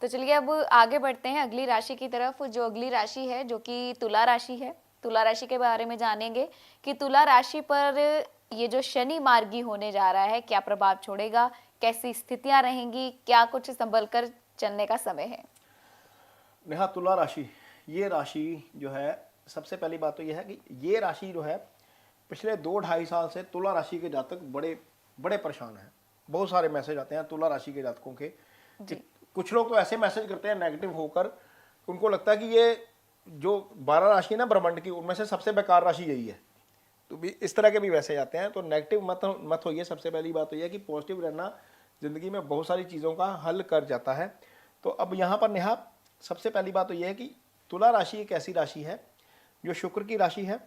तो चलिए अब आगे बढ़ते हैं अगली राशि की तरफ। जो अगली राशि है जो कि तुला राशि है, तुला राशि के बारे में जानेंगे कि तुला राशि पर ये जो शनि मार्गी होने जा रहा है क्या प्रभाव छोड़ेगा, कैसी स्थितियां रहेंगी, क्या कुछ संभल कर चलने का समय है। नेहा, तुला राशि, ये राशि जो है, सबसे पहली बात तो यह है कि ये राशि जो है पिछले 2-2.5 साल से तुला राशि के जातक बड़े बड़े परेशान हैं। बहुत सारे मैसेज आते हैं तुला राशि के जातकों के कि जी कुछ लोग तो ऐसे मैसेज करते हैं नेगेटिव होकर, उनको लगता है कि ये जो 12 राशि है ना ब्रह्मांड की, उनमें से सबसे बेकार राशि यही है। तो भी इस तरह के भी मैसेज आते हैं, तो नेगेटिव मत मत होइए। सबसे पहली बात तो यह है कि पॉजिटिव रहना ज़िंदगी में बहुत सारी चीज़ों का हल कर जाता है। तो अब यहाँ पर नेहा, सबसे पहली बात तो यह है कि तुला राशि एक ऐसी राशि है जो शुक्र की राशि है।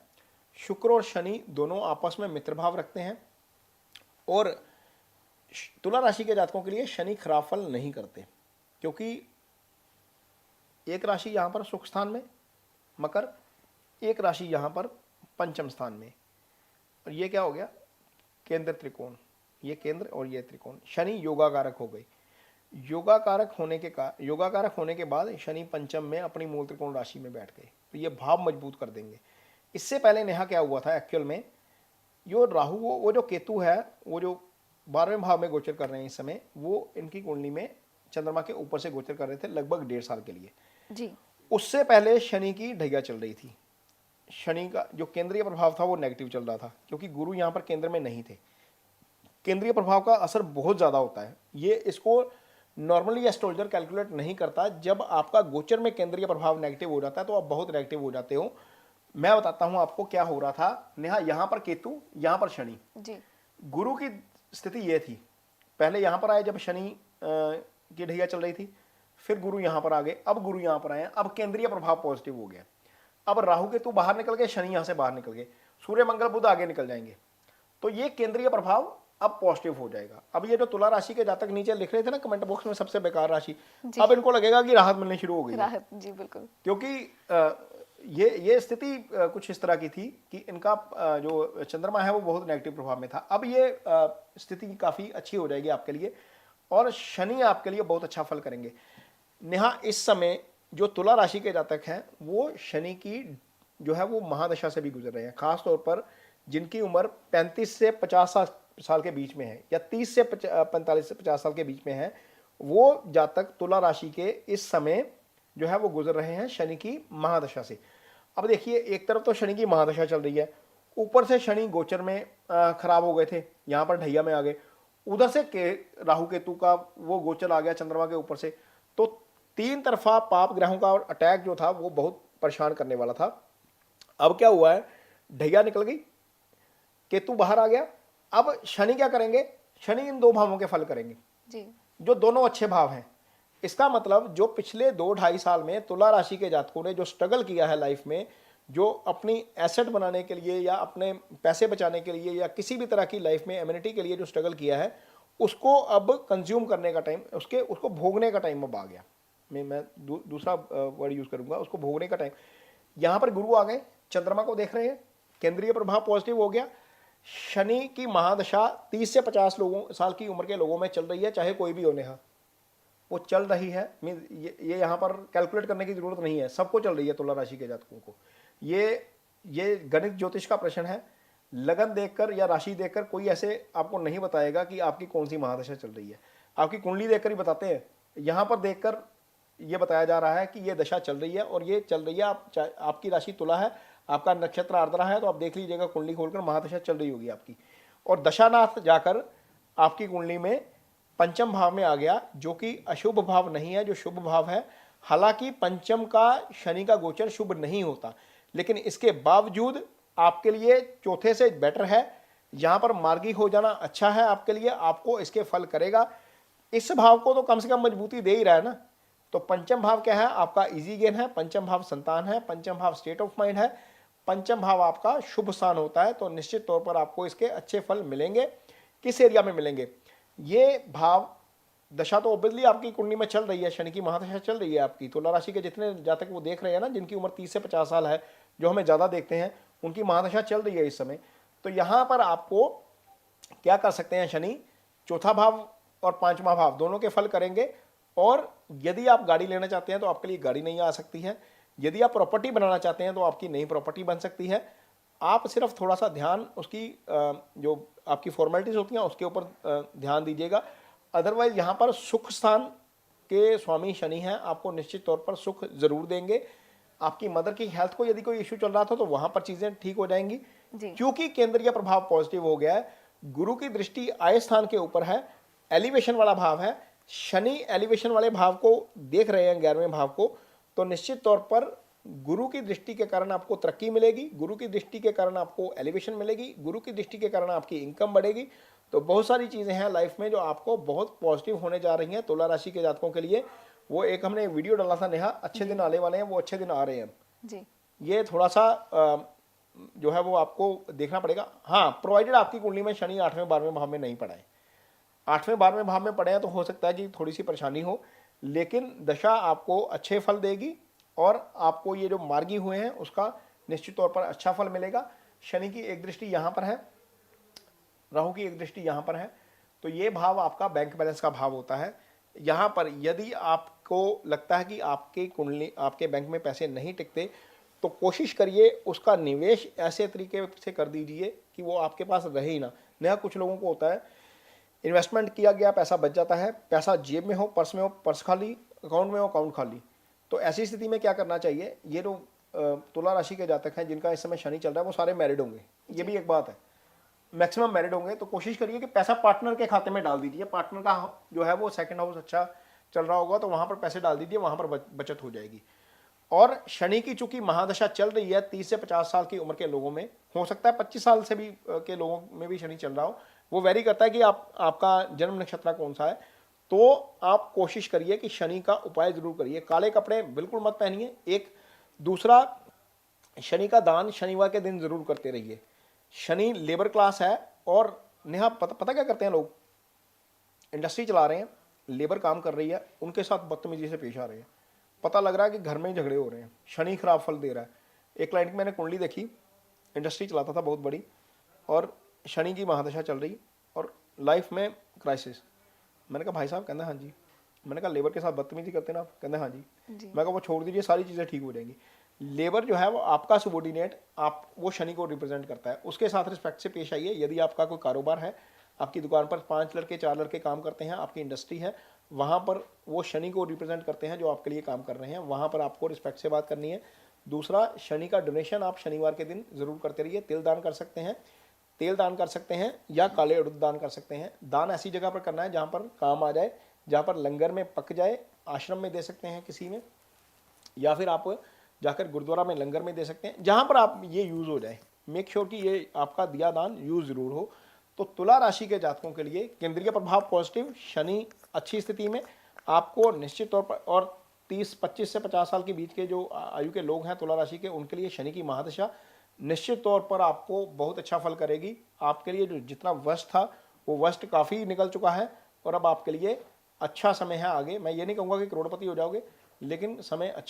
शुक्र और शनि दोनों आपस में मित्र भाव रखते हैं, और तुला राशि के जातकों के लिए शनि खराब फल नहीं करते, क्योंकि एक राशि यहाँ पर सुख स्थान में मकर, एक राशि यहाँ पर पंचम स्थान में, और ये क्या हो गया, केंद्र त्रिकोण। ये केंद्र और ये त्रिकोण, शनि योगाकारक हो गई। योगाकारक होने के बाद शनि पंचम में अपनी मूल त्रिकोण राशि में बैठ गए, तो ये भाव मजबूत कर देंगे। इससे पहले नेहा क्या हुआ था एक्चुअल में, जो राहु वो जो केतु है, वो जो 12वें भाव में गोचर कर रहे हैं इस समय, वो इनकी कुंडली में चंद्रमा के ऊपर से गोचर कर रहे थे लगभग 1.5 साल के लिए। जी उससे पहले शनि की ढैया चल रही थी। शनि का जो केंद्रीय प्रभाव था वो नेगेटिव चल रहा था, क्योंकि गुरु यहाँ पर केंद्र में नहीं थे। केंद्रीय प्रभाव का असर बहुत ज़्यादा होता है, ये इसको नॉर्मली एस्ट्रोलॉजर कैलकुलेट नहीं करता। जब आपका गोचर में केंद्रीय प्रभाव नेगेटिव हो जाता है तो आप बहुत नेगेटिव हो जाते हो। मैं बताता हूं आपको क्या हो रहा था नेहा। यहां पर केतु, यहां पर शनि, जी गुरु की स्थिति ये थी। पहले यहां पर आए जब शनि की ढैया चल रही थी, फिर गुरु यहां पर आ गए, अब गुरु यहां पर आए, अब केंद्रीय प्रभाव पॉजिटिव हो गया। अब राहु केतु बाहर निकल गए, शनि यहां से बाहर निकल गए, सूर्य मंगल बुध आगे निकल जाएंगे, तो ये केंद्रीय प्रभाव अब पॉजिटिव हो जाएगा। अब ये जो तुला राशि के जातक नीचे लिख रहे थे ना कमेंट बॉक्स में सबसे बेकार राशि, अब इनको लगेगा कि राहत मिलनी शुरू हो गई है। राहत, जी बिल्कुल। क्योंकि ये स्थिति कुछ इस तरह की थी कि इनका जो चंद्रमा है वो बहुत नेगेटिव प्रभाव में था। अब ये स्थिति काफ़ी अच्छी हो जाएगी आपके लिए, और शनि आपके लिए बहुत अच्छा फल करेंगे। नेहा, इस समय जो तुला राशि के जातक हैं वो शनि की जो है वो महादशा से भी गुजर रहे हैं, खास तौर पर जिनकी उम्र 35 से 50 साल के बीच में है, या 30 से 45 से 50 साल के बीच में है, वो जातक तुला राशि के इस समय जो है वो गुजर रहे हैं शनि की महादशा से। अब देखिए, एक तरफ तो शनि की महादशा चल रही है, ऊपर से शनि गोचर में खराब हो गए थे, यहाँ पर ढैया में आ गए, उधर से राहु केतु का वो गोचर आ गया चंद्रमा के ऊपर से, तो 3 तरफा पाप ग्रहों का अटैक जो था वो बहुत परेशान करने वाला था। अब क्या हुआ है, ढैया निकल गई, केतु बाहर आ गया। अब शनि क्या करेंगे, शनि इन 2 भावों के फल करेंगे जी जो दोनों अच्छे भाव हैं। इसका मतलब जो पिछले 2-2.5 साल में तुला राशि के जातकों ने जो स्ट्रगल किया है लाइफ में, जो अपनी एसेट बनाने के लिए या अपने पैसे बचाने के लिए या किसी भी तरह की लाइफ में एमिनिटी के लिए जो स्ट्रगल किया है, उसको अब कंज्यूम करने का टाइम, उसको भोगने का टाइम अब आ गया। मैं दूसरा वर्ड यूज करूंगा, उसको भोगने का टाइम। यहां पर गुरु आ गए, चंद्रमा को देख रहे हैं, केंद्रीय प्रभाव पॉजिटिव हो गया। शनि की महादशा 30 से 50 साल की उम्र के लोगों में चल रही है, चाहे कोई भी हो नेहा, वो चल रही है। मीन ये यहाँ पर कैलकुलेट करने की जरूरत नहीं है, सबको चल रही है तुला राशि के जातकों को। ये गणित ज्योतिष का प्रश्न है। लगन देखकर या राशि देखकर कोई ऐसे आपको नहीं बताएगा कि आपकी कौन सी महादशा चल रही है, आपकी कुंडली देखकर ही बताते हैं। यहाँ पर देखकर ये बताया जा रहा है कि ये दशा चल रही है, और ये चल रही है। आपकी राशि तुला है, आपका नक्षत्र आर्द्रा है, तो आप देख लीजिएगा कुंडली खोलकर, महादशा चल रही होगी आपकी। और दशानाथ जाकर आपकी कुंडली में पंचम भाव में आ गया, जो कि अशुभ भाव नहीं है, जो शुभ भाव है। हालांकि पंचम का शनि का गोचर शुभ नहीं होता, लेकिन इसके बावजूद आपके लिए चौथे से बेटर है। यहां पर मार्गी हो जाना अच्छा है आपके लिए, आपको इसके फल करेगा। इस भाव को तो कम से कम मजबूती दे ही रहा है ना। तो पंचम भाव क्या है, आपका इजी गेन है, पंचम भाव संतान है, पंचम भाव स्टेट ऑफ माइंड है, पंचम भाव आपका शुभ स्थान होता है। तो निश्चित तौर पर आपको इसके अच्छे फल मिलेंगे। किस एरिया में मिलेंगे, ये भाव दशा तो ओबियसली आपकी कुंडली में चल रही है, शनि की महादशा चल रही है आपकी। तुला राशि के जितने जातक वो देख रहे हैं ना, जिनकी उम्र 30 से 50 साल है, जो हमें ज़्यादा देखते हैं, उनकी महादशा चल रही है इस समय। तो यहाँ पर आपको क्या कर सकते हैं, शनि चौथा भाव और 5वां भाव दोनों के फल करेंगे, और यदि आप गाड़ी लेना चाहते हैं तो आपके लिए गाड़ी नहीं आ सकती है। यदि आप प्रॉपर्टी बनाना चाहते हैं तो आपकी नई प्रॉपर्टी बन सकती है। आप सिर्फ थोड़ा सा ध्यान उसकी जो आपकी फॉर्मेलिटीज होती हैं उसके ऊपर ध्यान दीजिएगा। अदरवाइज यहाँ पर सुख स्थान के स्वामी शनि हैं, आपको निश्चित तौर पर सुख जरूर देंगे। आपकी मदर की हेल्थ को यदि कोई इश्यू चल रहा था तो वहां पर चीजें ठीक हो जाएंगी, क्योंकि केंद्रीय प्रभाव पॉजिटिव हो गया है। गुरु की दृष्टि आय स्थान के ऊपर है, एलिवेशन वाला भाव है। शनि एलिवेशन वाले भाव को देख रहे हैं, 11वें भाव को, तो निश्चित तौर पर गुरु की दृष्टि के कारण आपको तरक्की मिलेगी, गुरु की दृष्टि के कारण आपको एलिवेशन मिलेगी, गुरु की दृष्टि के कारण आपकी इनकम बढ़ेगी। तो बहुत सारी चीजें हैं लाइफ में जो आपको बहुत पॉजिटिव होने जा रही हैं तुला राशि के जातकों के लिए। वो एक हमने वीडियो डाला था नेहा, अच्छे दिन आने वाले हैं, वो अच्छे दिन आ रहे हैं जी। ये थोड़ा सा जो है वो आपको देखना पड़ेगा। हाँ, प्रोवाइडेड आपकी कुंडली में शनि 8वें 12वें भाव में नहीं पड़ा है। 8वें 12वें भाव में पड़े हैं तो हो सकता है कि थोड़ी सी परेशानी हो, लेकिन दशा आपको अच्छे फल देगी और आपको ये जो मार्गी हुए हैं उसका निश्चित तौर पर अच्छा फल मिलेगा। शनि की एक दृष्टि यहाँ पर है, राहु की एक दृष्टि यहाँ पर है, तो ये भाव आपका बैंक बैलेंस का भाव होता है। यहाँ पर यदि आपको लगता है कि आपकी कुंडली आपके बैंक में पैसे नहीं टिकते तो कोशिश करिए उसका निवेश ऐसे तरीके से कर दीजिए कि वो आपके पास रहे ही ना। नया कुछ लोगों को होता है इन्वेस्टमेंट किया गया पैसा बच जाता है, पैसा जेब में हो, पर्स में हो, पर्स खाली, अकाउंट में हो, अकाउंट खाली। तो ऐसी स्थिति में क्या करना चाहिए, ये जो तुला राशि के जातक हैं जिनका इस समय शनि चल रहा है वो सारे मैरिड होंगे, ये भी एक बात है, मैक्सिमम मैरिड होंगे। तो कोशिश करिए कि पैसा पार्टनर के खाते में डाल दीजिए। पार्टनर का जो है वो सेकंड हाउस अच्छा चल रहा होगा तो वहां पर पैसे डाल दीजिए, वहां पर बचत हो जाएगी। और शनि की चूंकि महादशा चल रही है 30 से 50 साल की उम्र के लोगों में, हो सकता है 25 साल से भी के लोगों में भी शनि चल रहा हो, वो वेरी करता है कि आपका जन्म नक्षत्र कौन सा है। तो आप कोशिश करिए कि शनि का उपाय जरूर करिए। काले कपड़े बिल्कुल मत पहनिए। एक दूसरा, शनि का दान शनिवार के दिन जरूर करते रहिए। शनि लेबर क्लास है और नेहा पता क्या करते हैं लोग, इंडस्ट्री चला रहे हैं, लेबर काम कर रही है, उनके साथ बदतमीजी से पेश आ रहे हैं, पता लग रहा है कि घर में ही झगड़े हो रहे हैं, शनि खराब फल दे रहा है। एक क्लाइंट की मैंने कुंडली देखी, इंडस्ट्री चलाता था बहुत बड़ी और शनि की महादशा चल रही और लाइफ में क्राइसिस। मैंने कहा भाई साहब, कहते हैं हाँ जी। मैंने कहा लेबर के साथ बदतमीजी करते ना आप, कहते हैं हाँ जी। मैं कहा वो छोड़ दीजिए, सारी चीज़ें ठीक हो जाएंगी। लेबर जो है वो आपका सबॉर्डिनेट, आप वो शनि को रिप्रेजेंट करता है, उसके साथ रिस्पेक्ट से पेश आइए। यदि आपका कोई कारोबार है, आपकी दुकान पर 5 लड़के 4 लड़के काम करते हैं, आपकी इंडस्ट्री है, वहाँ पर वो शनि को रिप्रेजेंट करते हैं जो आपके लिए काम कर रहे हैं, वहाँ पर आपको रिस्पेक्ट से बात करनी है। दूसरा, शनि का डोनेशन आप शनिवार के दिन जरूर करते रहिए। तिल दान कर सकते हैं, तेल दान कर सकते हैं या काले उड़द दान कर सकते हैं। दान ऐसी जगह पर करना है जहाँ पर काम आ जाए, जहाँ पर लंगर में पक जाए। आश्रम में दे सकते हैं किसी में, या फिर आप जाकर गुरुद्वारा में लंगर में दे सकते हैं, जहाँ पर आप ये यूज़ हो जाए। मेक श्योर कि ये आपका दिया दान यूज़ जरूर हो। तो तुला राशि के जातकों के लिए केंद्रीय प्रभाव पॉजिटिव, शनि अच्छी स्थिति में, आपको निश्चित तौर पर, और 25 से 50 साल के बीच के जो आयु के लोग हैं तुला राशि के, उनके लिए शनि की महादशा निश्चित तौर पर आपको बहुत अच्छा फल करेगी। आपके लिए जो जितना वर्स्ट था वो वर्स्ट काफ़ी निकल चुका है और अब आपके लिए अच्छा समय है आगे। मैं ये नहीं कहूँगा कि करोड़पति हो जाओगे, लेकिन समय अच्छा